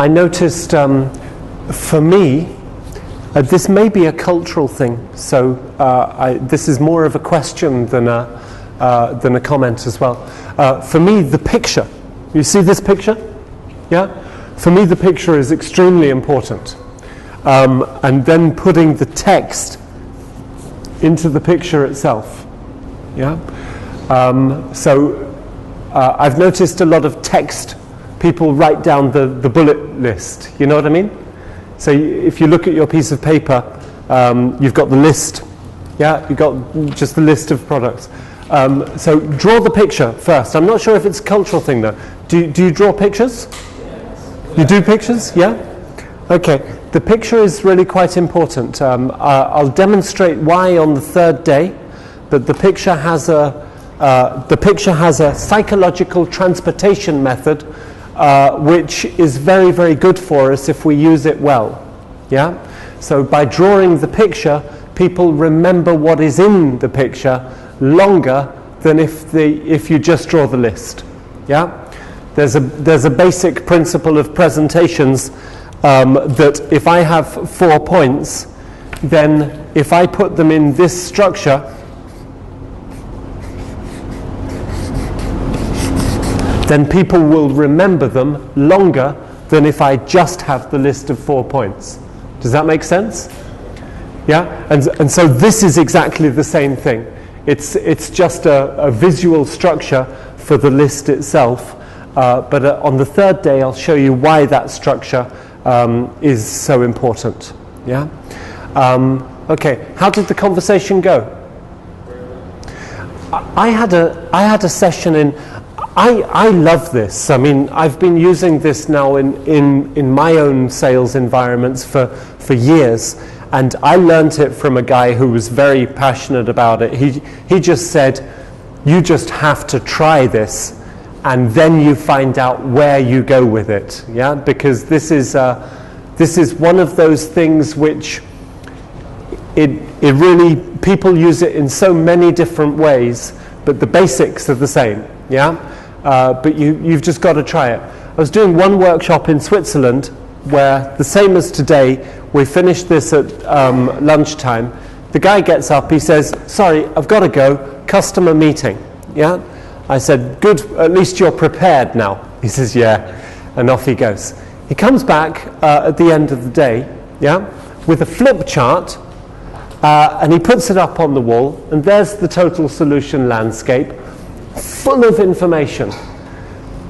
I noticed, for me, this may be a cultural thing, so this is more of a question than a comment as well. For me, the picture, you see this picture? Yeah? For me, the picture is extremely important. And then putting the text into the picture itself. Yeah? I've noticed a lot of text, people write down the bullet list, you know what I mean? So if you look at your piece of paper, you've got the list, yeah? You've got just the list of products. So draw the picture first. I'm not sure if it's a cultural thing though. Do you draw pictures? Yes. You do pictures? Yeah? Okay. The picture is really quite important. I'll demonstrate why on the third day, but the picture has a psychological transportation method which is very, very good for us if we use it well. Yeah? So by drawing the picture, people remember what is in the picture longer than if you just draw the list. Yeah? There's a basic principle of presentations that if I have 4 points, then if I put them in this structure, then people will remember them longer than if I just have the list of 4 points. Does that make sense? Yeah? And so this is exactly the same thing. It's just a visual structure for the list itself. But on the third day, I'll show you why that structure is so important. Yeah? Okay, how did the conversation go? I had a session in... I love this. I mean, I've been using this now in my own sales environments for years, and I learnt it from a guy who was very passionate about it. He just said, you just have to try this, and then you find out where you go with it. Yeah, because this is one of those things which it really, people use it in so many different ways, but the basics are the same. Yeah. But you've just got to try it. I was doing one workshop in Switzerland where, the same as today, we finished this at lunchtime. The guy gets up, he says, sorry, I've got to go, customer meeting. Yeah? I said, good, at least you're prepared now. He says, yeah, and off he goes. He comes back at the end of the day, yeah, with a flip chart, and he puts it up on the wall, and there's the total solution landscape, full of information.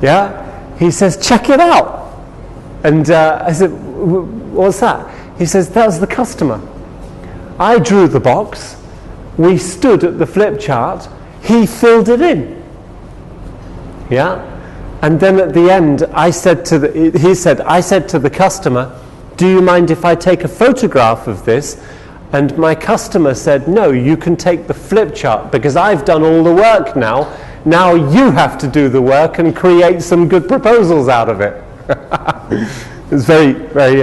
Yeah? He says, check it out. And I said, what's that? He says, that's the customer. I drew the box, we stood at the flip chart, he filled it in. Yeah? And then at the end, I said to the customer, do you mind if I take a photograph of this? And my customer said, no, you can take the flip chart because I've done all the work now. Now you have to do the work and create some good proposals out of it. It's very, very,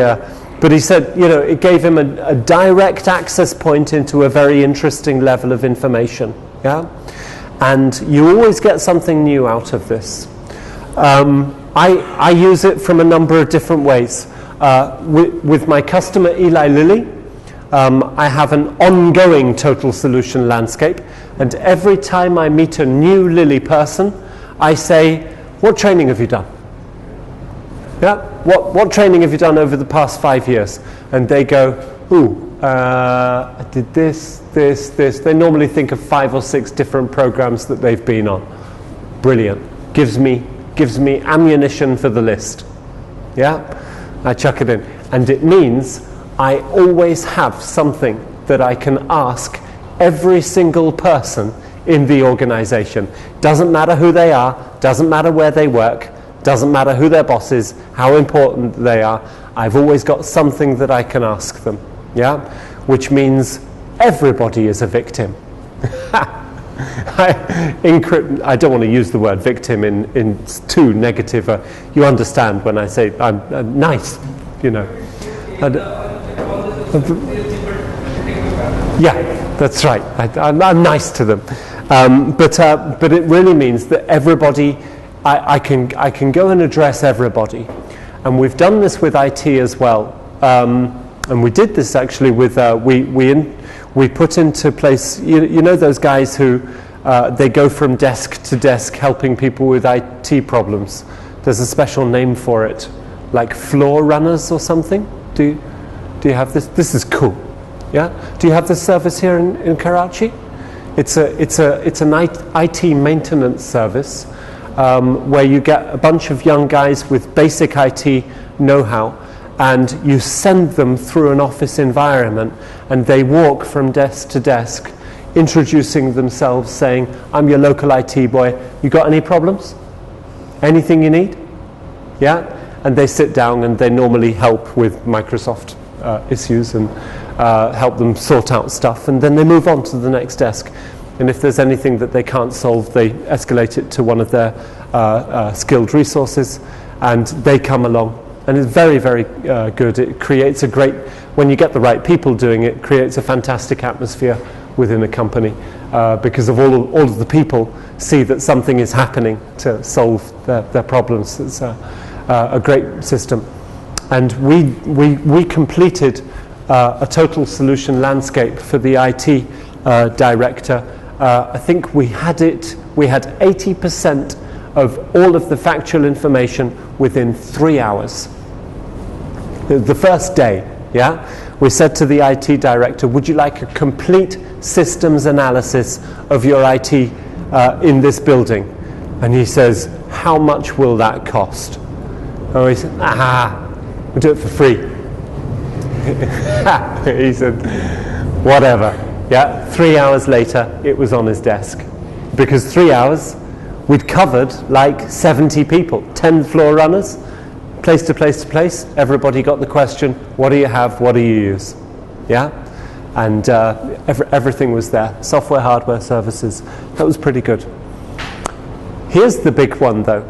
but he said, you know, it gave him a direct access point into a very interesting level of information. Yeah? And you always get something new out of this. I use it from a number of different ways. With my customer Eli Lilly, I have an ongoing total solution landscape, and every time I meet a new Lilly person, I say, what training have you done? Yeah? What training have you done over the past 5 years? And they go, I did this. They normally think of 5 or 6 different programs that they've been on. Brilliant. Gives me ammunition for the list. Yeah? I chuck it in. And it means I always have something that I can ask every single person in the organization. Doesn't matter who they are, doesn't matter where they work, doesn't matter who their boss is, how important they are. I've always got something that I can ask them. Yeah? Which means everybody is a victim. I don't want to use the word victim in too negative. You understand when I say I'm nice, you know. Yeah, that's right. I'm nice to them, but it really means that everybody, I can go and address everybody, And we've done this with IT as well. And we did this actually with, we put into place, you know those guys who, they go from desk to desk helping people with IT problems. There's a special name for it, like floor runners or something. Do you have this? This is cool. Yeah. Do you have this service here in Karachi? It's an IT maintenance service where you get a bunch of young guys with basic IT know-how, and you send them through an office environment, and they walk from desk to desk, introducing themselves, saying, "I'm your local IT boy. You got any problems? Anything you need?" Yeah. And they sit down and they normally help with Microsoft issues and help them sort out stuff, and then they move on to the next desk. And if there's anything that they can't solve, they escalate it to one of their skilled resources, and they come along. And it's very, very good. It creates a great, when you get the right people doing it, creates a fantastic atmosphere within a company because of all of the people see that something is happening to solve their problems. It's a great system. And we completed a total solution landscape for the IT director. I think we had 80% of all of the factual information within 3 hours. The first day, yeah, we said to the IT director, "Would you like a complete systems analysis of your IT in this building?" And he says, "How much will that cost?" Oh, he said, we'll do it for free. He said, whatever. Yeah, 3 hours later, it was on his desk. Because 3 hours, we'd covered like 70 people, 10 floor runners, place to place to place. Everybody got the question, what do you have, what do you use? Yeah? And everything was there. Software, hardware, services. That was pretty good. Here's the big one though.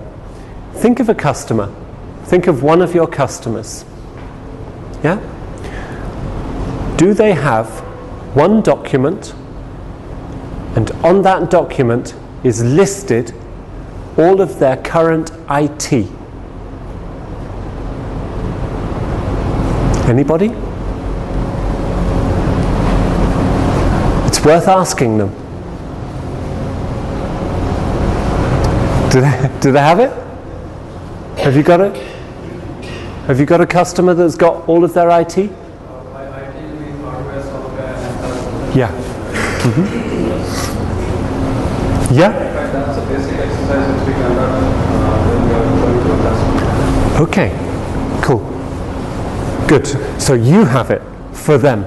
Think of a customer. Think of one of your customers. Yeah? Do they have one document, and on that document is listed all of their current IT? Anybody? It's worth asking them. Do they have it? Have you got it? Have you got a customer that's got all of their IT? IT means hardware, software, and yeah. Mm-hmm. Yeah. In fact, that's a basic exercise which we conduct when we are going to a customer. Okay. Cool. Good. So you have it for them.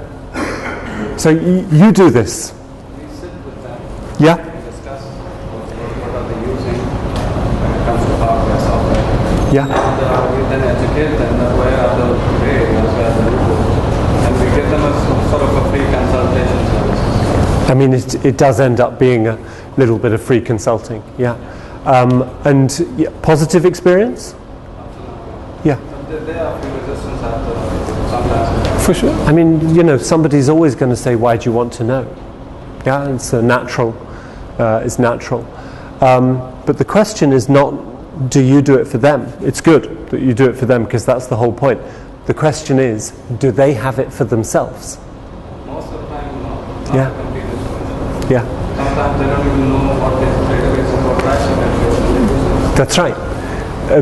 So you do this. We sit with them. Yeah. We discuss what are they using when it comes to hardware, software. Yeah. And we then educate them that where are the areas where they do. And we give them a sort of a free consultation service. I mean, it does end up being a little bit of free consulting. Yeah. And positive experience? Absolutely. Yeah. But there are a few resistance after sometimes. For sure. I mean, somebody's always going to say, why do you want to know? Yeah, it's natural. It's natural. But the question is not, do you do it for them? It's good that you do it for them because that's the whole point. The question is, do they have it for themselves? Most of the time, no. Not Yeah. a complete instruction. Yeah. Sometimes they don't even know what this database is, what tracking it is. That's right.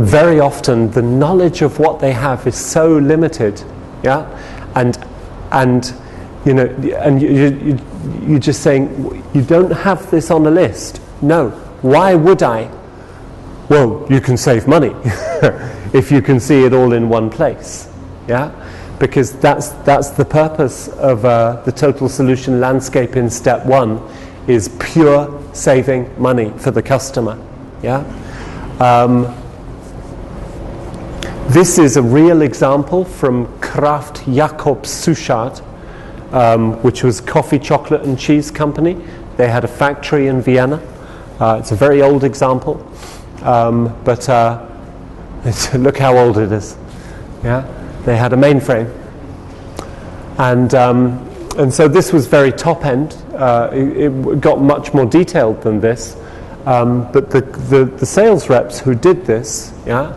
Very often the knowledge of what they have is so limited, yeah, and you're just saying you don't have this on a list. No, why would I? Well, you can save money if you can see it all in one place, yeah, because that's the purpose of the total solution landscape in step 1 is pure saving money for the customer, yeah. This is a real example from Kraft Jacob Suchard, which was coffee, chocolate and cheese company. They had a factory in Vienna. It's a very old example, but look how old it is. Yeah, they had a mainframe, and so this was very top end. It got much more detailed than this, but the sales reps who did this, yeah.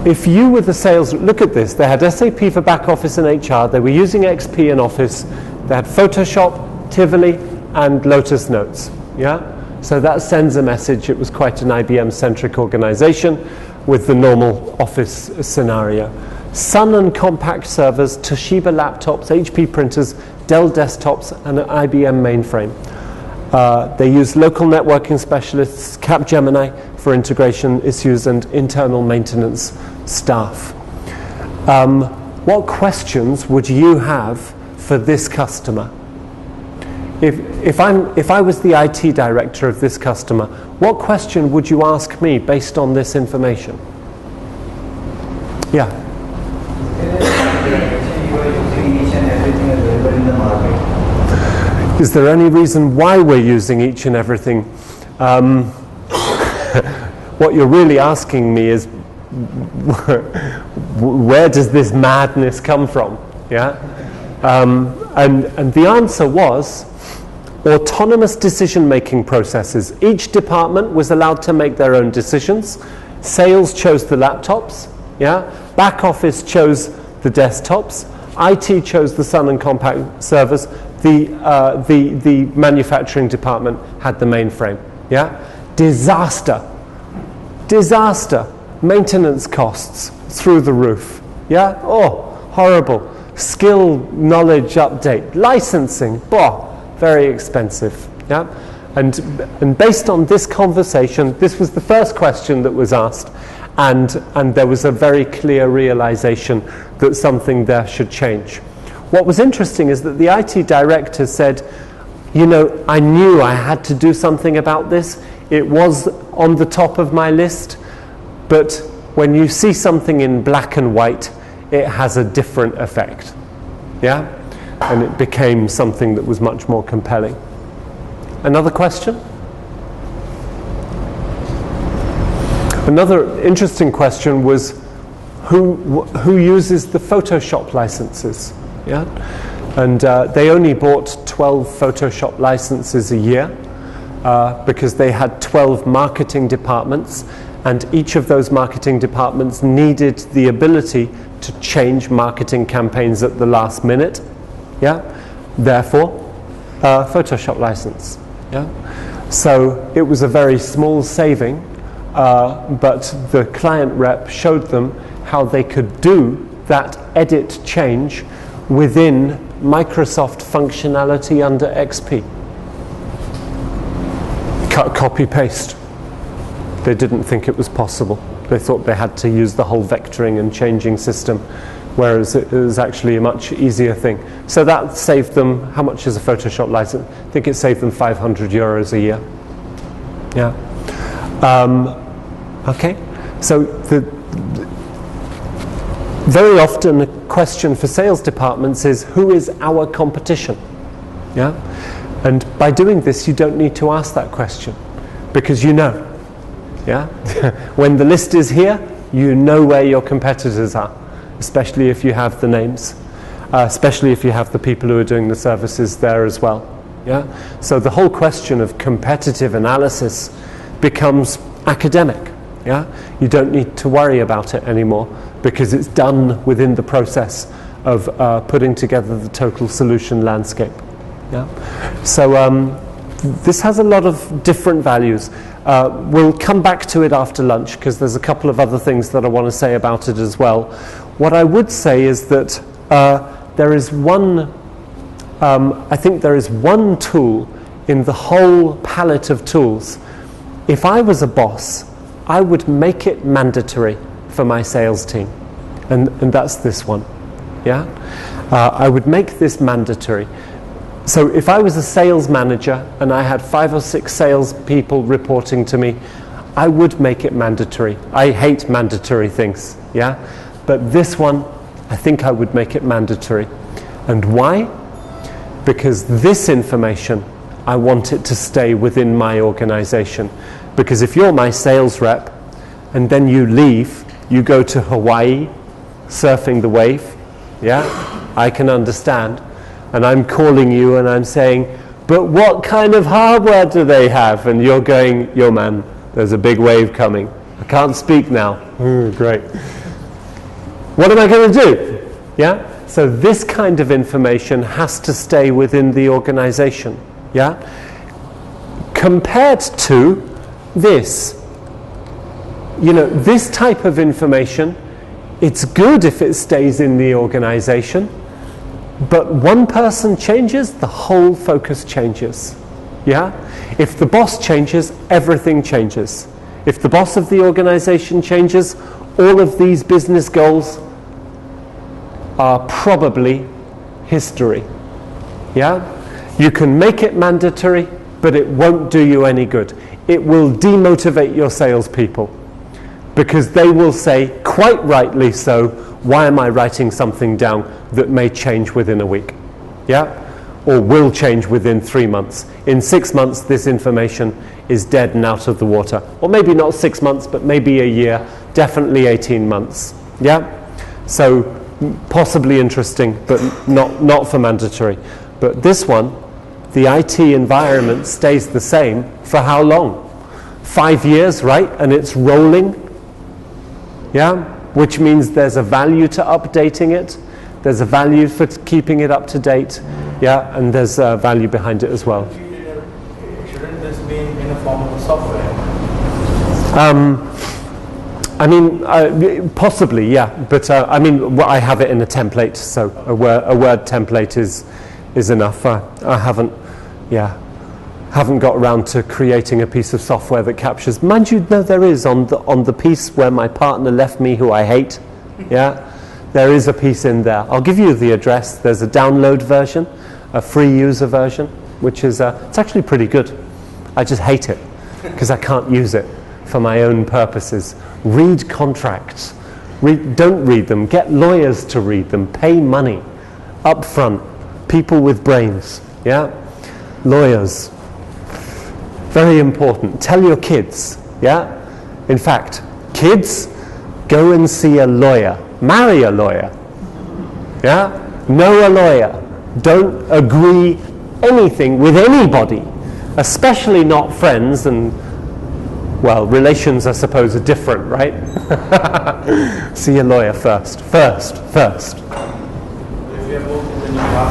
if you were the sales, look at this, they had SAP for back office and HR, they were using XP in Office, they had Photoshop, Tivoli, and Lotus Notes, yeah? So that sends a message. It was quite an IBM-centric organization with the normal Office scenario. Sun and compact servers, Toshiba laptops, HP printers, Dell desktops, and an IBM mainframe. They use local networking specialists, Capgemini for integration issues and internal maintenance staff. What questions would you have for this customer? If I was the IT director of this customer, what question would you ask me based on this information? Yeah. Is there any reason why we're using each and everything? What you're really asking me is, where does this madness come from? Yeah, and the answer was autonomous decision-making processes. Each department was allowed to make their own decisions. Sales chose the laptops. Yeah, back office chose the desktops. IT chose the Sun and compact servers. The manufacturing department had the mainframe. Yeah, disaster. Maintenance costs through the roof. Yeah, oh, horrible. Skill knowledge update, licensing, very expensive. Yeah, and based on this conversation, this was the first question that was asked, and there was a very clear realization that something there should change. What was interesting is that the IT director said, you know, I knew I had to do something about this. It was on the top of my list, but when you see something in black and white, it has a different effect. Yeah? And it became something that was much more compelling. Another question? Another interesting question was who uses the Photoshop licenses? Yeah? And they only bought 12 Photoshop licenses a year because they had 12 marketing departments, and each of those marketing departments needed the ability to change marketing campaigns at the last minute. Yeah? Therefore, Photoshop license. Yeah? So it was a very small saving, but the client rep showed them how they could do that edit change within Microsoft functionality under XP. Cut, copy, paste. They didn't think it was possible. They thought they had to use the whole vectoring and changing system, whereas it was actually a much easier thing. So that saved them, how much is a Photoshop license? I think it saved them €500 a year. Yeah. Okay. So very often a question for sales departments is, who is our competition? Yeah. And by doing this, you don't need to ask that question, because you know. Yeah. When the list is here, you know where your competitors are, especially if you have the names, especially if you have the people who are doing the services there as well. Yeah. So the whole question of competitive analysis becomes academic. Yeah. You don't need to worry about it anymore, because it's done within the process of putting together the total solution landscape. Yeah. So this has a lot of different values. We'll come back to it after lunch, because there's a couple of other things that I want to say about it as well. What I would say is that there is one, I think there is one tool in the whole palette of tools. If I was a boss, I would make it mandatory for my sales team, and that's this one. Yeah, I would make this mandatory. So if I was a sales manager and I had 5 or 6 sales people reporting to me, I would make it mandatory. I hate mandatory things, yeah? But this one, I think I would make it mandatory. And why? Because this information, I want it to stay within my organization. Because if you're my sales rep and then you leave, you go to Hawaii surfing the wave, yeah? I can understand. And I'm calling you and I'm saying, but what kind of hardware do they have? And you're going, yo man, there's a big wave coming. I can't speak now. Great. What am I going to do? Yeah? So this kind of information has to stay within the organization. Yeah? Compared to this, you know, this type of information, it's good if it stays in the organization, but one person changes, the whole focus changes. Yeah? If the boss changes, everything changes. If the boss of the organization changes, all of these business goals are probably history. Yeah? You can make it mandatory, but it won't do you any good. It will demotivate your salespeople, because they will say, quite rightly so, why am I writing something down that may change within a week? Yeah? Or will change within 3 months. In 6 months, this information is dead and out of the water. Or maybe not 6 months, but maybe a year, definitely 18 months. Yeah? So possibly interesting, but not for mandatory. But this one, the IT environment stays the same for how long? 5 years, right? And it's rolling. Yeah? Which means there's a value to updating it. There's a value for keeping it up to date. Yeah, and there's value behind it as well. Shouldn't this be in a form of software? I mean, possibly, yeah. But I mean, I have it in a template, so a word template is enough. I haven't got around to creating a piece of software that captures. Mind you, no, there is on the piece where my partner left me, who I hate. Yeah. There is a piece in there. I'll give you the address. There's a download version, a free user version, which is it's actually pretty good. I just hate it because I can't use it for my own purposes. Read contracts. Don't read them. Get lawyers to read them. Pay money up front. People with brains. Yeah, lawyers. Very important. Tell your kids. Yeah, in fact, kids, go and see a lawyer. Marry a lawyer. Yeah? Know a lawyer. Don't agree anything with anybody, especially not friends, and, well, relations, I suppose, are different, right? See a lawyer first. If you have